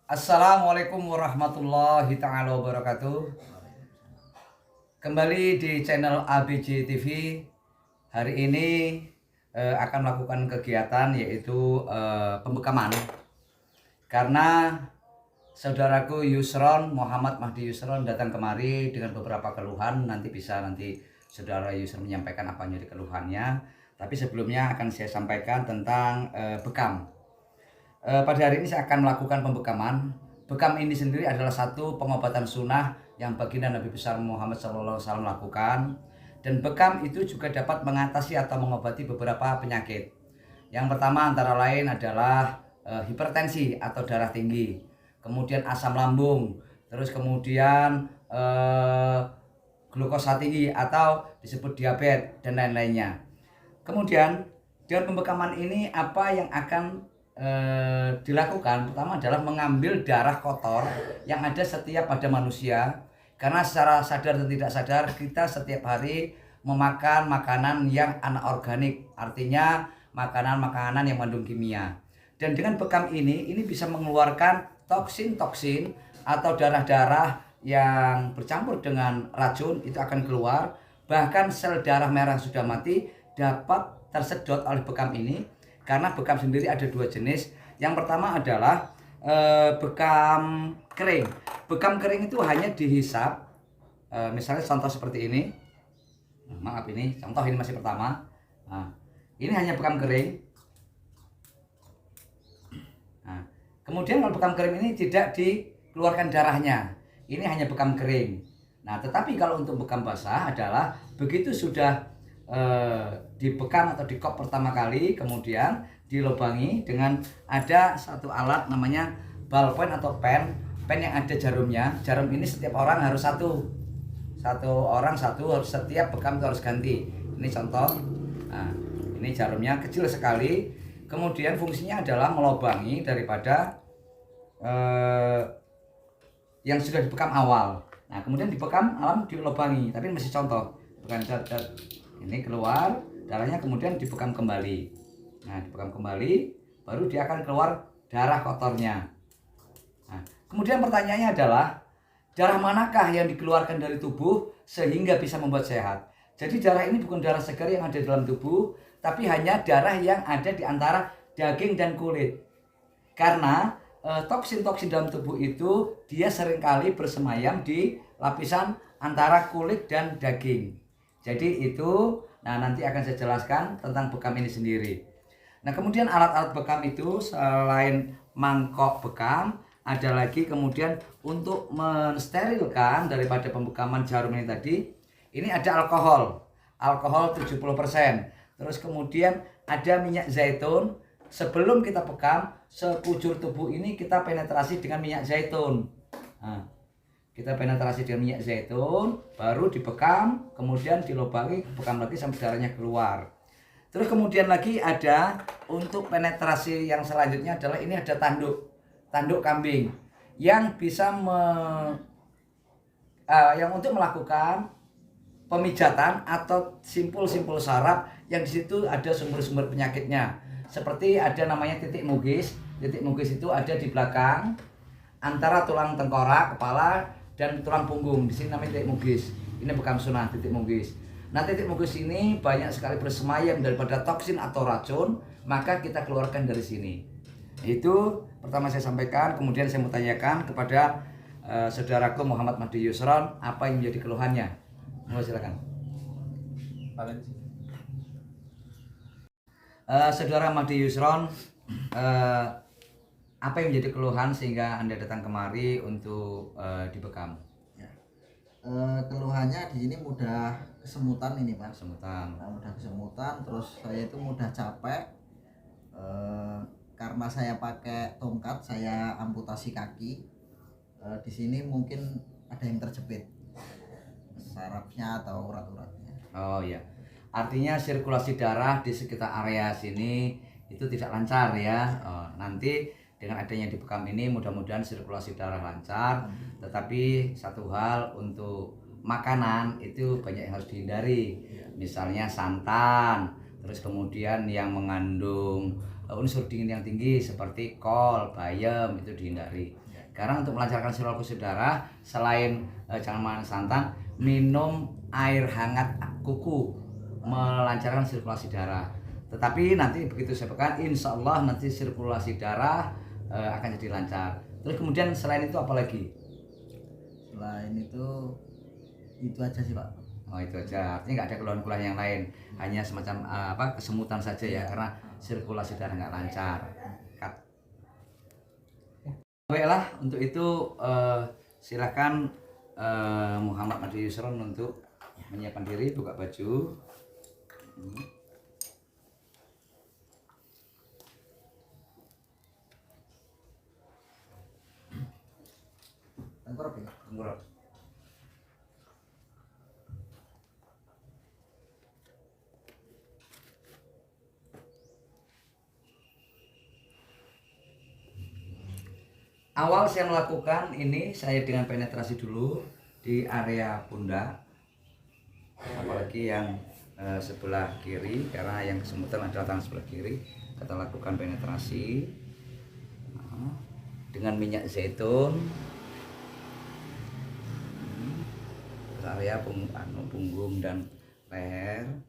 Assalamualaikum warahmatullahi ta'ala wabarakatuh. Kembali di channel ABJ TV. Hari ini akan melakukan kegiatan yaitu pembekaman. Karena saudaraku Yusron, Muhammad Mahdi Yusron datang kemari dengan beberapa keluhan. Nanti saudara Yusron menyampaikan apa yang jadi keluhannya. Tapi sebelumnya akan saya sampaikan tentang bekam. Pada hari ini saya akan melakukan pembekaman. Bekam ini sendiri adalah satu pengobatan sunnah yang baginda Nabi besar Muhammad SAW lakukan. Dan bekam itu juga dapat mengatasi atau mengobati beberapa penyakit. Yang pertama antara lain adalah hipertensi atau darah tinggi, kemudian asam lambung, terus kemudian glukosa tinggi atau disebut diabetes dan lain-lainnya. Kemudian dengan pembekaman ini apa yang akan dilakukan? Pertama adalah mengambil darah kotor yang ada setiap pada manusia, karena secara sadar dan tidak sadar kita setiap hari memakan makanan yang anorganik, artinya makanan-makanan yang mengandung kimia. Dan dengan bekam ini bisa mengeluarkan toksin-toksin atau darah-darah yang bercampur dengan racun, itu akan keluar. Bahkan sel darah merah sudah mati dapat tersedot oleh bekam ini. Karena bekam sendiri ada dua jenis. Yang pertama adalah bekam kering. Bekam kering itu hanya dihisap. Misalnya contoh seperti ini. Maaf, ini contoh, ini masih pertama. Nah, ini hanya bekam kering. Nah, kemudian kalau bekam kering ini tidak dikeluarkan darahnya. Ini hanya bekam kering. Nah, tetapi kalau untuk bekam basah adalah begitu sudah dibekam atau dikop pertama kali, kemudian dilubangi dengan ada satu alat namanya ballpoint atau pen yang ada jarumnya. Jarum ini setiap orang harus satu harus, setiap bekam itu harus ganti. Ini contoh. Nah, ini jarumnya kecil sekali. Kemudian fungsinya adalah melubangi daripada yang sudah dibekam awal. Nah, kemudian dibekam alam dilubangi, tapi masih contoh, bukan ini keluar darahnya, kemudian dibekam kembali. Nah, dibekam kembali baru dia akan keluar darah kotornya. Nah, kemudian pertanyaannya adalah darah manakah yang dikeluarkan dari tubuh sehingga bisa membuat sehat? Jadi darah ini bukan darah segar yang ada dalam tubuh, tapi hanya darah yang ada di antara daging dan kulit. Karena toksin-toksin dalam tubuh itu dia seringkali bersemayam di lapisan antara kulit dan daging. Jadi itu, nah nanti akan saya jelaskan tentang bekam ini sendiri. Nah, kemudian alat-alat bekam itu selain mangkok bekam, ada lagi kemudian untuk mensterilkan daripada pembekaman jarum ini tadi. Ini ada alkohol 70%. Terus kemudian ada minyak zaitun. Sebelum kita bekam, sekujur tubuh ini kita penetrasi dengan minyak zaitun. Nah, kita penetrasi dengan minyak zaitun, baru dibekam, kemudian dilubangi, bekam lagi sampai darahnya keluar. Terus kemudian lagi ada untuk penetrasi yang selanjutnya adalah ini ada tanduk kambing yang bisa yang untuk melakukan pemijatan atau simpul-simpul saraf yang di situ ada sumber-sumber penyakitnya. Seperti ada namanya titik mugis. Titik mugis itu ada di belakang antara tulang tengkorak, kepala, dan tulang punggung. Di sini namanya titik mugis. Ini bekam sunnah titik mugis. Nah, titik mugis ini banyak sekali bersemayam daripada toksin atau racun, maka kita keluarkan dari sini. Itu pertama saya sampaikan. Kemudian saya mau tanyakan kepada saudaraku Muhammad Mahdi Yusron, apa yang menjadi keluhannya. Silakan. Saudara Mahdi Yusron, apa yang menjadi keluhan sehingga Anda datang kemari untuk dibekam? Ya. Keluhannya di sini mudah kesemutan ini, Pak. Kesemutan. Mudah kesemutan, terus saya itu mudah capek. Karena saya pakai tongkat, saya amputasi kaki. Di sini mungkin ada yang terjepit sarafnya atau urat-uratnya. Oh iya. Artinya sirkulasi darah di sekitar area sini itu tidak lancar ya. Nanti dengan adanya di bekam ini mudah-mudahan sirkulasi darah lancar. Tetapi satu hal, untuk makanan itu banyak yang harus dihindari. Misalnya santan, terus kemudian yang mengandung unsur dingin yang tinggi seperti kol, bayam, itu dihindari. Karena untuk melancarkan sirkulasi darah, selain jangan makan santan, minum air hangat kuku melancarkan sirkulasi darah. Tetapi nanti begitu saya pekan, insya Allah nanti sirkulasi darah akan jadi lancar. Terus kemudian selain itu apa lagi? Selain itu aja sih Pak. Oh itu aja, artinya nggak ada keluhan-keluhan yang lain, hanya semacam kesemutan saja ya, karena sirkulasi darah nggak lancar. Baiklah, untuk itu silakan Muhammad Madi Yusron untuk menyiapkan diri, buka baju. Tengkurap ya. Tengkurap. Awal saya melakukan ini, saya dengan penetrasi dulu di area pundak, apalagi yang sebelah kiri, karena yang kesemutan adalah tangan sebelah kiri. Kita lakukan penetrasi dengan minyak zaitun ke area punggung dan leher.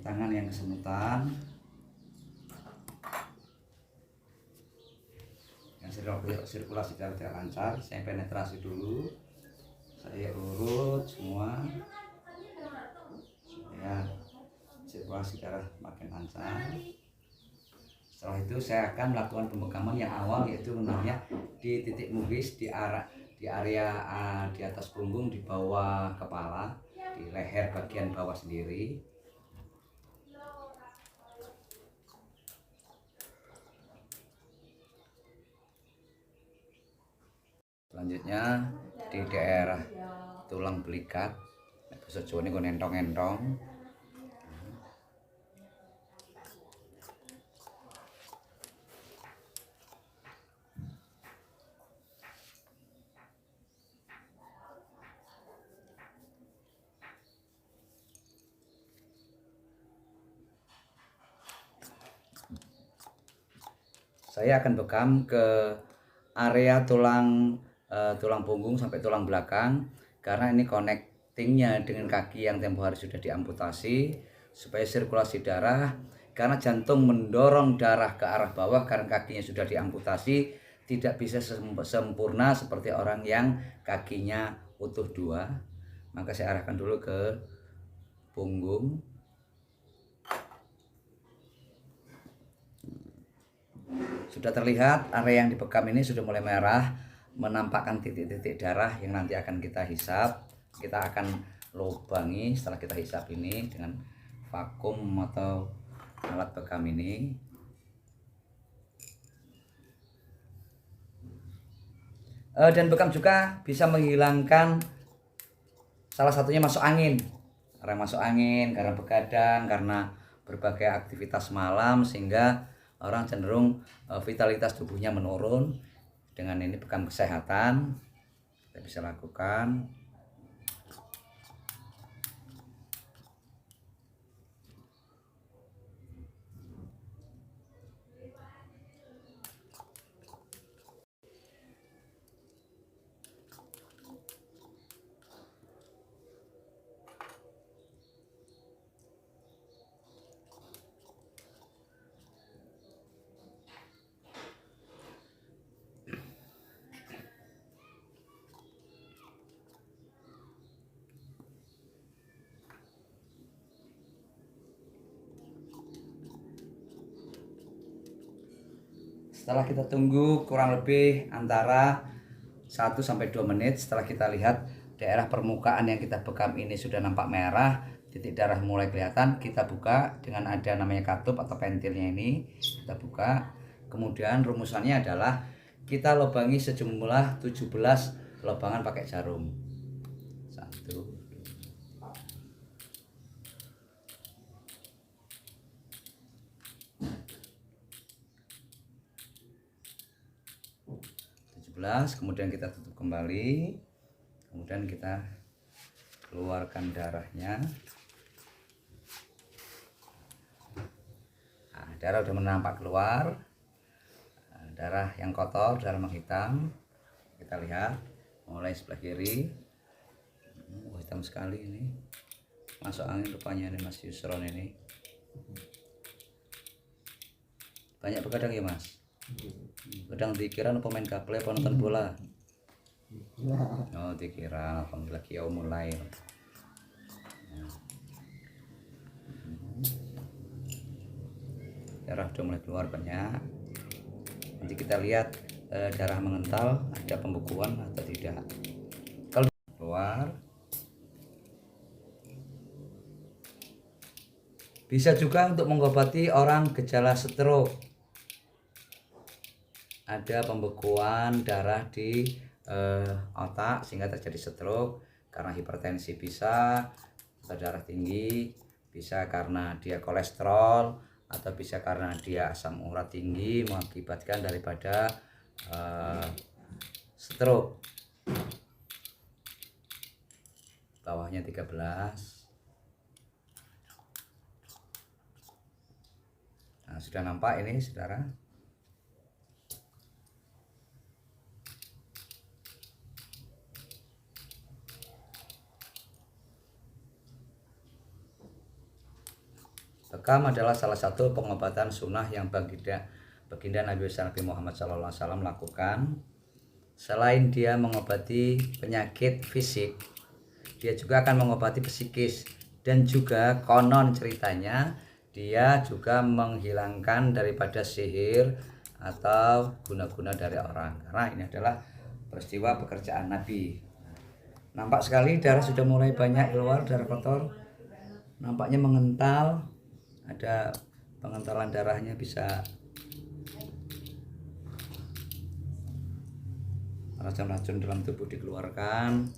Tangan yang kesemutan, yang sirkulasi darah tidak lancar, saya penetrasi dulu, saya urut semua supaya sirkulasi darah makin lancar. Setelah itu saya akan melakukan pembekaman yang awal, yaitu namanya di titik mugis, di area di atas punggung, di bawah kepala, di leher bagian bawah sendiri. Selanjutnya di daerah tulang belikat, bahasa Jawa ini gue nentong-nentong. Saya akan bekam ke area tulang punggung sampai tulang belakang, karena ini connectingnya dengan kaki yang tempo hari sudah diamputasi, supaya sirkulasi darah, karena jantung mendorong darah ke arah bawah karena kakinya sudah diamputasi, tidak bisa sempurna seperti orang yang kakinya utuh dua. Maka saya arahkan dulu ke punggung. Sudah terlihat area yang dibekam ini sudah mulai merah, menampakkan titik-titik darah yang nanti akan kita hisap. Kita akan lubangi setelah kita hisap ini dengan vakum atau alat bekam ini. Dan bekam juga bisa menghilangkan salah satunya masuk angin. Karena masuk angin, karena begadang, karena berbagai aktivitas malam, sehingga orang cenderung vitalitas tubuhnya menurun. Dengan ini bekam kesehatan kita bisa lakukan. Setelah kita tunggu kurang lebih antara 1-2 menit, setelah kita lihat daerah permukaan yang kita bekam ini sudah nampak merah, titik darah mulai kelihatan, kita buka dengan ada namanya katup atau pentilnya ini, kita buka. Kemudian rumusannya adalah kita lubangi sejumlah 17 lubangan pakai jarum. 1, 2, 13, kemudian kita tutup kembali, kemudian kita keluarkan darahnya. Nah, darah udah menampak keluar, darah yang kotor, darah menghitam. Kita lihat mulai sebelah kiri, hitam sekali ini, masuk angin rupanya ini Mas Yusron ini. Banyak begadang ya Mas? Kadang dikira pemain gaple apa nonton bola? Oh dikira, alhamdulillah kiau mulai. Darah udah mulai keluar banyak. Nanti kita lihat darah mengental, ada pembekuan atau tidak. Kalau keluar, bisa juga untuk mengobati orang gejala stroke. Ada pembekuan darah di otak sehingga terjadi stroke karena hipertensi bisa, atau darah tinggi, bisa karena dia kolesterol, atau bisa karena dia asam urat tinggi mengakibatkan daripada stroke. Bawahnya 13. Nah, sudah nampak ini saudara. Bekam adalah salah satu pengobatan sunnah yang baginda Nabi Muhammad SAW lakukan. Selain dia mengobati penyakit fisik, dia juga akan mengobati psikis, dan juga konon ceritanya dia juga menghilangkan daripada sihir atau guna-guna dari orang, karena ini adalah peristiwa pekerjaan Nabi. Nampak sekali darah sudah mulai banyak keluar, darah kotor nampaknya mengental, ada pengentalan darahnya, bisa racun-racun dalam tubuh dikeluarkan.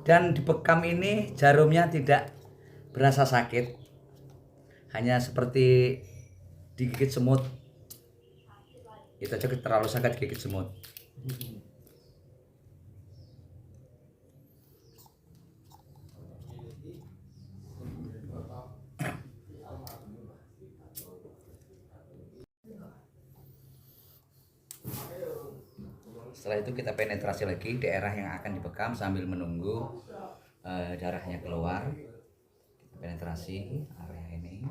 Dan di bekam ini jarumnya tidak berasa sakit, hanya seperti digigit semut. Itu aja terlalu sakit gigit semut. Setelah itu kita penetrasi lagi daerah yang akan dibekam sambil menunggu darahnya keluar. Kita penetrasi area ini.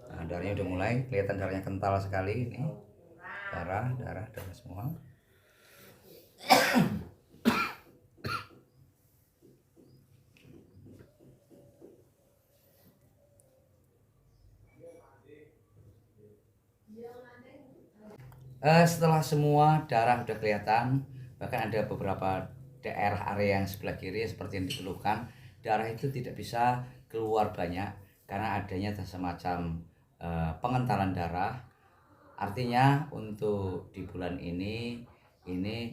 Nah, darahnya udah mulai kelihatan, darahnya kental sekali ini. Darah semua. Setelah semua darah udah kelihatan, bahkan ada beberapa daerah area yang sebelah kiri seperti yang dikeluhkan, darah itu tidak bisa keluar banyak karena adanya semacam pengentalan darah. Artinya untuk di bulan ini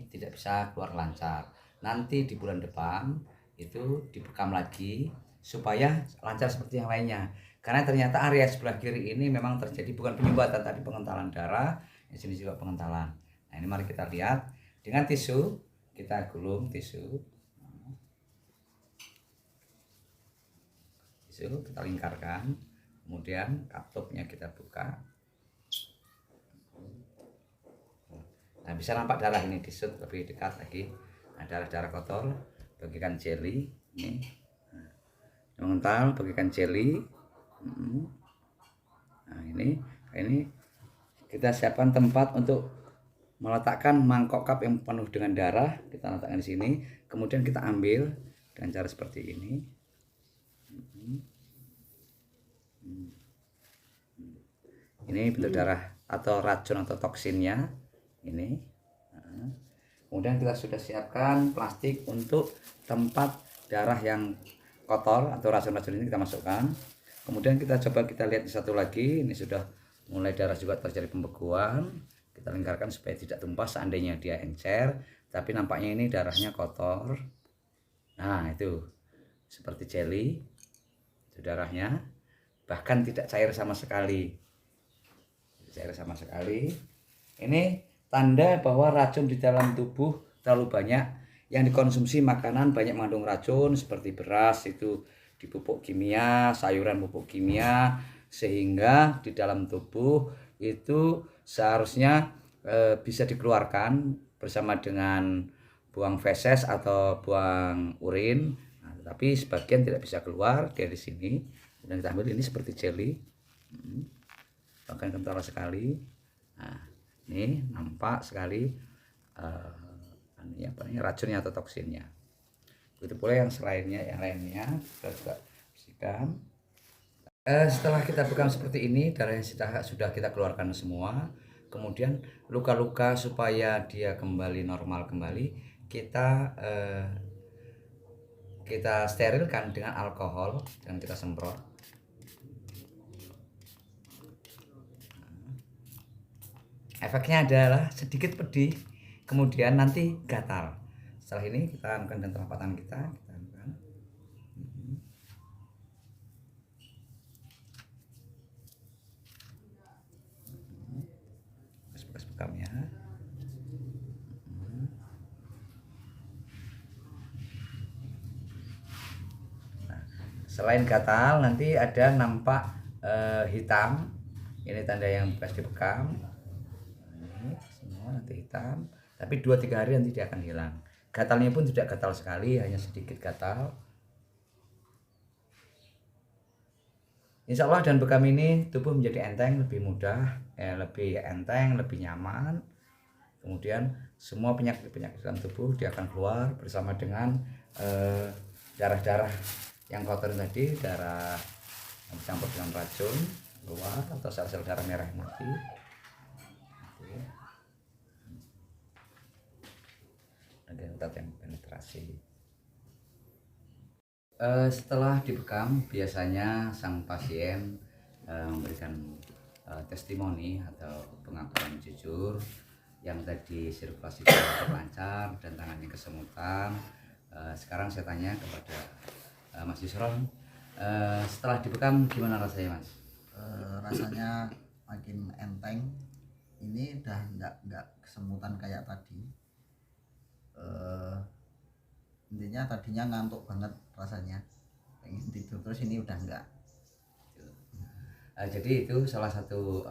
tidak bisa keluar lancar. Nanti di bulan depan itu dibekam lagi supaya lancar seperti yang lainnya. Karena ternyata area sebelah kiri ini memang terjadi bukan penyumbatan, tadi pengentalan darah, di sini juga pengentalan. Nah, ini mari kita lihat dengan tisu, kita gulung tisu, kita lingkarkan, kemudian kaptopnya kita buka. Nah, bisa nampak darah ini, disut lebih dekat lagi. Nah, darah kotor, bagikan jeli ini, mengental, bagikan jeli. Nah, ini kita siapkan tempat untuk meletakkan mangkok cup yang penuh dengan darah. Kita letakkan di sini, kemudian kita ambil dengan cara seperti ini. Ini bentuk darah atau racun atau toksinnya ini. Kemudian kita sudah siapkan plastik untuk tempat darah yang kotor atau racun-racun ini kita masukkan. Kemudian kita coba kita lihat di satu lagi, ini sudah mulai darah juga terjadi pembekuan. Kita lingkarkan supaya tidak tumpah seandainya dia encer, tapi nampaknya ini darahnya kotor. Nah itu seperti jelly, itu darahnya, bahkan tidak cair sama sekali. Cair sama sekali. Ini tanda bahwa racun di dalam tubuh terlalu banyak. Yang dikonsumsi makanan banyak mengandung racun seperti beras itu dipupuk kimia, sayuran pupuk kimia, sehingga di dalam tubuh itu seharusnya bisa dikeluarkan bersama dengan buang feses atau buang urin. Nah, tetapi sebagian tidak bisa keluar dari sini. Dan kita ambil ini seperti jelly, bahkan kental sekali. Nah, ini nampak sekali racunnya atau toksinnya. Begitu pula yang selainnya, yang lainnya kita juga bersihkan. Setelah kita bekam seperti ini, darahnya sudah kita keluarkan semua. Kemudian luka-luka supaya dia kembali normal kembali, kita sterilkan dengan alkohol dan kita semprot. Efeknya adalah sedikit pedih, kemudian nanti gatal. Setelah ini kita anukan dengan telapak tangan kita anukan. Bekas bekamnya. Nah, selain gatal nanti ada nampak hitam. Ini tanda yang bekas dibekam. Ini semua nanti hitam, tapi 2-3 hari nanti dia akan hilang. Gatalnya pun tidak gatal sekali, hanya sedikit gatal. Insya Allah dengan bekam ini tubuh menjadi enteng, lebih mudah, lebih enteng, lebih nyaman. Kemudian semua penyakit-penyakit dalam tubuh dia akan keluar bersama dengan darah-darah yang kotor tadi, darah yang dicampur dengan racun keluar, atau sel-sel darah merah yang mati. Ada yang penetrasi. Setelah dibekam, biasanya sang pasien memberikan testimoni atau pengakuan jujur yang tadi sirkulasi darah lancar dan tangannya kesemutan. Sekarang saya tanya kepada Mas Yusron, setelah dibekam gimana rasanya, Mas? Rasanya makin enteng. Ini udah nggak kesemutan kayak tadi. Intinya tadinya ngantuk banget rasanya, pengen tidur, terus ini udah enggak. Jadi itu salah satu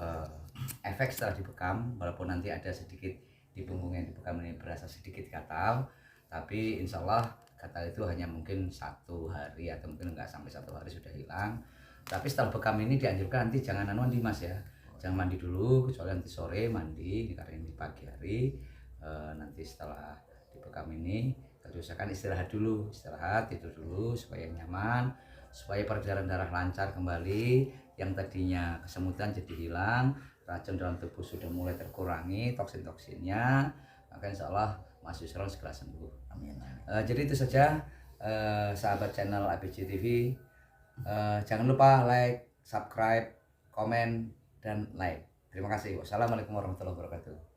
efek setelah dibekam. Walaupun nanti ada sedikit di punggung yang dibekam ini berasa sedikit gatal, tapi insya Allah gatal itu hanya mungkin 1 hari atau mungkin enggak sampai 1 hari sudah hilang. Tapi setelah bekam ini dianjurkan nanti jangan mandi, Mas ya. Jangan mandi dulu, kecuali nanti sore mandi, karena ini pagi hari. Nanti setelah dibekam ini usahakan istirahat dulu, tidur dulu supaya nyaman, supaya peredaran darah lancar kembali, yang tadinya kesemutan jadi hilang, racun dalam tubuh sudah mulai terkurangi, toksin-toksinnya, maka insya Allah Mas Yusron segera sembuh. Amin. Jadi itu saja sahabat channel ABJ TV. Jangan lupa like, subscribe, komen, dan like. Terima kasih. Wassalamualaikum warahmatullahi wabarakatuh.